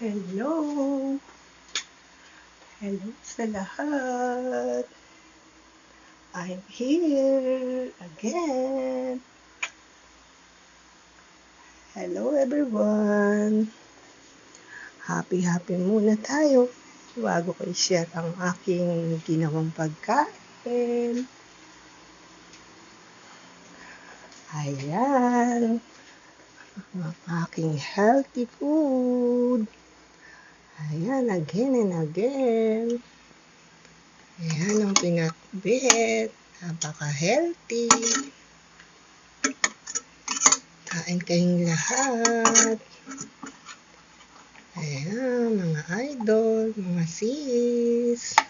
Hello! Hello sa lahat! I'm here again! Hello everyone! Happy muna tayo bago ko i-share ang aking ginawang pagkain. Ayan! Ang aking healthy food. Ayan, again and again. Ayan ang pinakbit. Napaka-healthy. Kain kayong lahat. Ayan, mga idol, mga sis.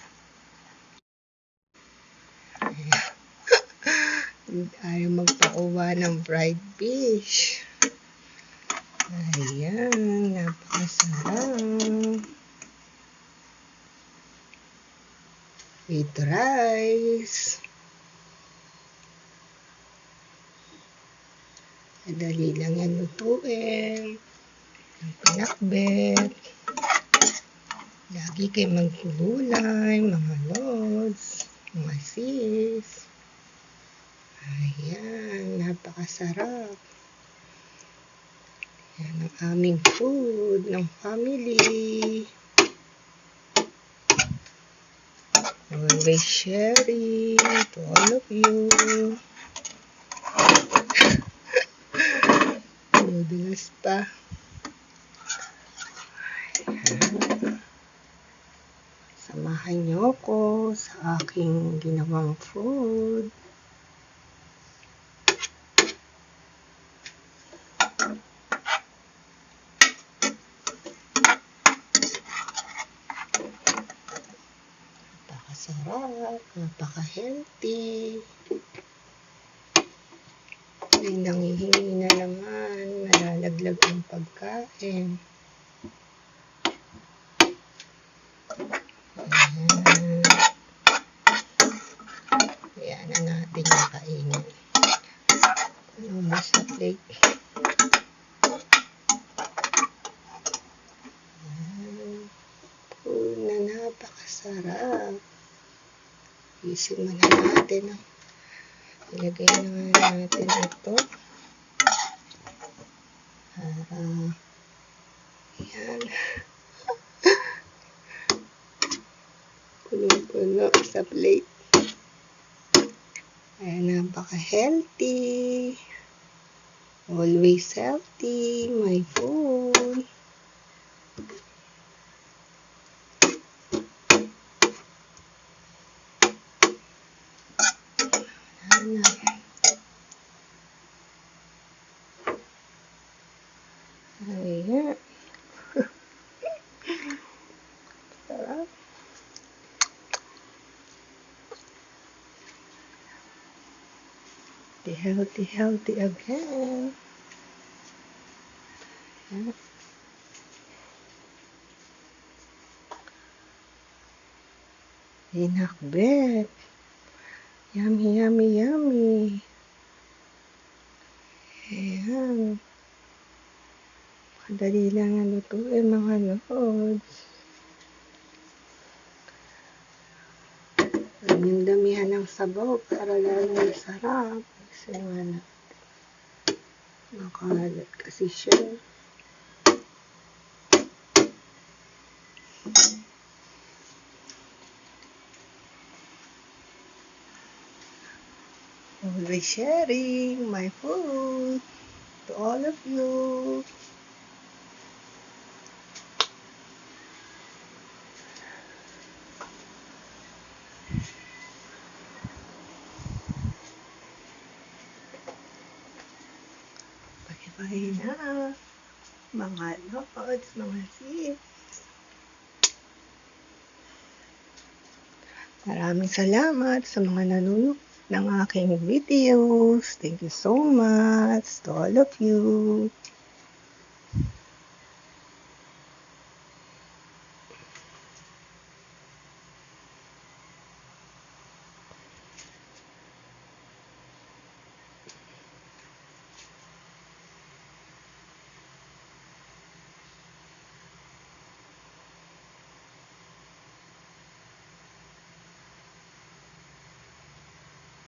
Ayan. Ayaw magpakuha ng fried fish. Ayan, napakasarap. With rice. Madali lang yan lutuin. Ang pinakbet. Lagi kayo magkululay, mga lods, mga sis. Ayan, napakasarap. Yan ang aming food ng family. Always sharing to all of you. Madulas pa. Ayan. Samahan niyo ko sa aking ginawang food. Napakasarap, napaka-healthy. May nangihingi na naman, nalalaglag ang pagkain. Ayan. Ayan na natin yung kainin. Lumos na plate. Ayan. Food na napakasarap. Isin mo na natin. Ilagay na natin ito. Ayan. Puno-puno sa plate. Ayan, napaka-healthy. Always healthy. My food. Ayan. Ayan. Sarap. Healthy again. Ayan. Pinakbet. Yummy. Ayan. Madali lang ang lutuin, mga lods. Ang damihan ng sabaw para lalong sarap. Kasi nga makalat kasi siya. Always sharing my food to all of you. Bye na, mga lods, mga sis. Maraming salamat sa mga nanonood ng aking videos. Thank you so much to all of you.